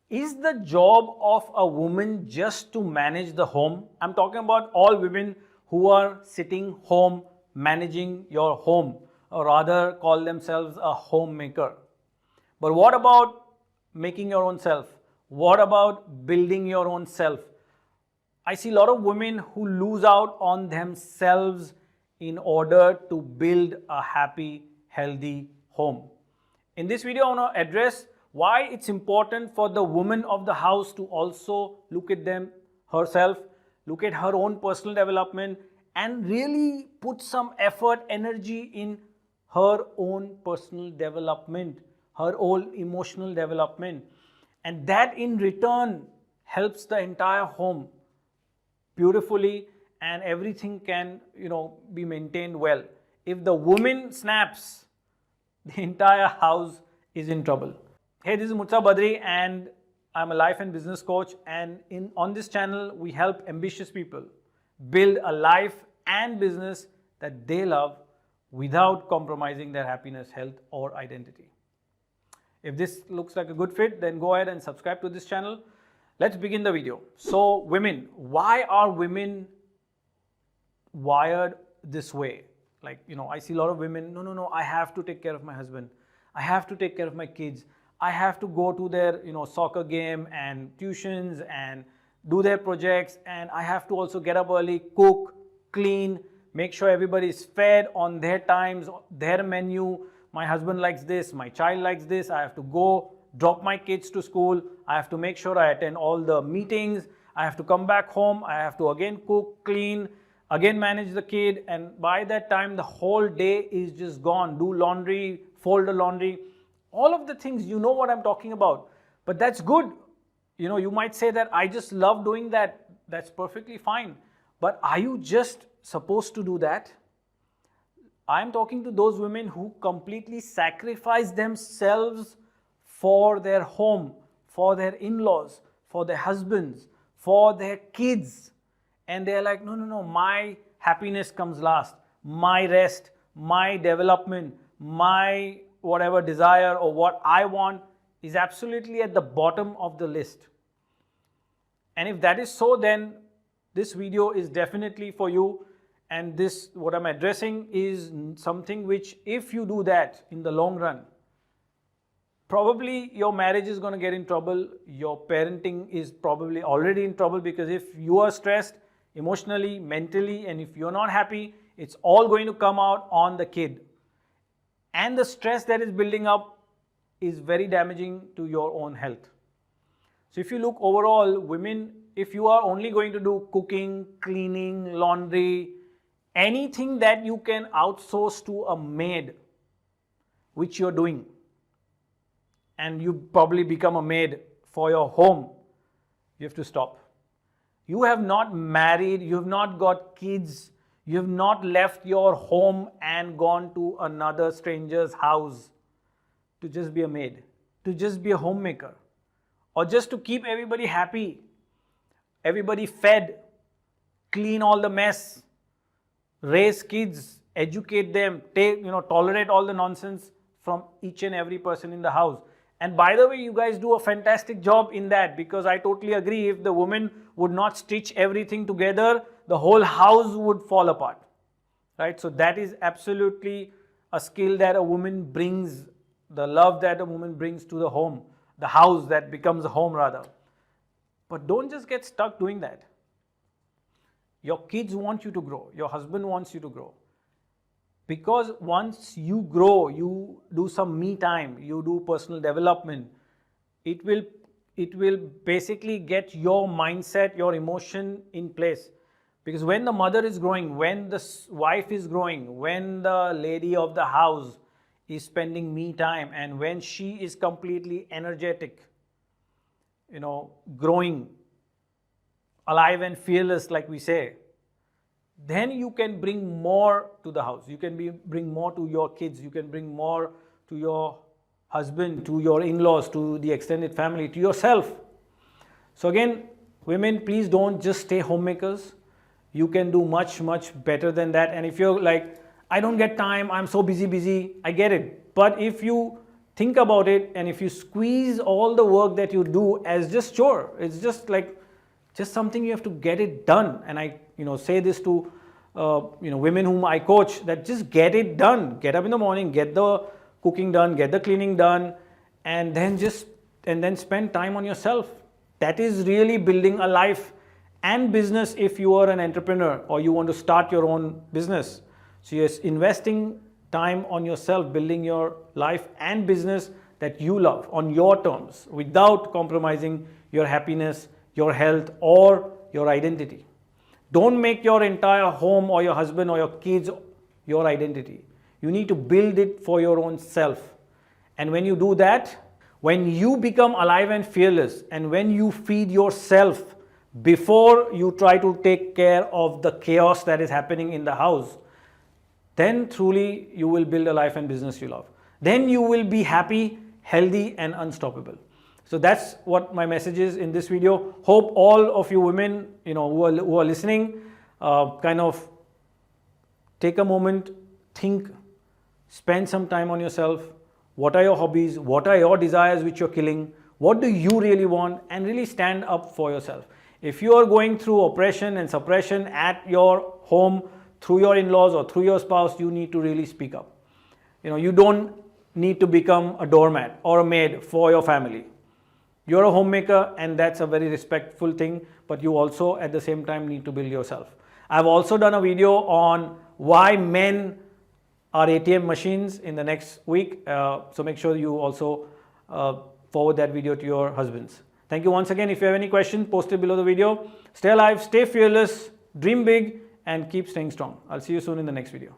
Is the job of a woman just to manage the home? I'm talking about all women who are sitting home managing your home, or rather call themselves a homemaker. But what about making your own self? What about building your own self? I see a lot of women who lose out on themselves in order to build a happy, healthy home. In this video, I want to address why it's important for the woman of the house to also look at herself, look at her own personal development, and really put some effort, energy in her own personal development, her own emotional development. And that in return helps the entire home beautifully, and everything can be maintained well. If the woman snaps, the entire house is in trouble. Hey, this is Mutsa Badri and I'm a life and business coach, and on this channel we help ambitious people build a life and business that they love without compromising their happiness, health or identity. If this looks like a good fit, then go ahead and subscribe to this channel. Let's begin the video. So women, why are women wired this way? Like, I see a lot of women, no, I have to take care of my husband. I have to take care of my kids. I have to go to their, soccer game and tuitions and do their projects. And I have to also get up early, cook, clean, make sure everybody is fed on their times, their menu. My husband likes this, my child likes this. I have to go drop my kids to school. I have to make sure I attend all the meetings. I have to come back home. I have to again cook, clean, again manage the kid, and by that time the whole day is just gone. Do laundry, fold the laundry, all of the things, you know what I'm talking about. But that's good. You might say that I just love doing that. That's perfectly fine. But are you just supposed to do that? I'm talking to those women who completely sacrifice themselves for their home, for their in-laws, for their husbands, for their kids. And they're like, no, my happiness comes last. My rest, my development, my whatever desire or what I want is absolutely at the bottom of the list. And if that is so, then this video is definitely for you. And this, what I'm addressing, is something which, if you do that in the long run, probably your marriage is going to get in trouble. Your parenting is probably already in trouble, because if you are stressed emotionally, mentally, and if you're not happy, it's all going to come out on the kid. And the stress that is building up is very damaging to your own health. So if you look overall, women, if you are only going to do cooking, cleaning, laundry, anything that you can outsource to a maid, which you're doing, and you probably become a maid for your home, you have to stop. You have not married, you have not got kids, you have not left your home and gone to another stranger's house to just be a maid, to just be a homemaker, or just to keep everybody happy, everybody fed, clean all the mess, raise kids, educate them, tolerate all the nonsense from each and every person in the house. And by the way, you guys do a fantastic job in that, because I totally agree, if the woman would not stitch everything together, the whole house would fall apart, right? So that is absolutely a skill that a woman brings, the love that a woman brings to the home, the house that becomes a home rather. But don't just get stuck doing that. Your kids want you to grow, your husband wants you to grow. Because once you grow, you do some me time, you do personal development, it will basically get your mindset, your emotion in place. Because when the mother is growing, when the wife is growing, when the lady of the house is spending me time, and when she is completely energetic, growing, alive and fearless, like we say, then you can bring more to the house. You can bring more to your kids. You can bring more to your husband, to your in-laws, to the extended family, to yourself. So again, women, please don't just stay homemakers. You can do much, much better than that. And if you're like, I don't get time, I'm so busy, I get it. But if you think about it, and if you squeeze all the work that you do as just chore, it's just like just something you have to get it done. And I say this to women whom I coach, that just get it done. Get up in the morning, get the cooking done, get the cleaning done, and then spend time on yourself. That is really building a life and business if you are an entrepreneur or you want to start your own business. So you're investing time on yourself, building your life and business that you love on your terms without compromising your happiness, your health, or your identity. Don't make your entire home or your husband or your kids your identity. You need to build it for your own self. And when you do that, when you become alive and fearless, and when you feed yourself before you try to take care of the chaos that is happening in the house, then truly you will build a life and business you love. Then you will be happy, healthy, and unstoppable. So that's what my message is in this video. Hope all of you women, who are listening, kind of take a moment, think, spend some time on yourself. What are your hobbies? What are your desires which you're killing? What do you really want? And really stand up for yourself. If you are going through oppression and suppression at your home through your in-laws or through your spouse, you need to really speak up. You don't need to become a doormat or a maid for your family. You're a homemaker, and that's a very respectful thing, but you also at the same time need to build yourself. I've also done a video on why men are ATM machines in the next week. So make sure you also forward that video to your husbands. Thank you once again. If you have any questions, post it below the video. Stay alive, stay fearless, dream big, and keep staying strong. I'll see you soon in the next video.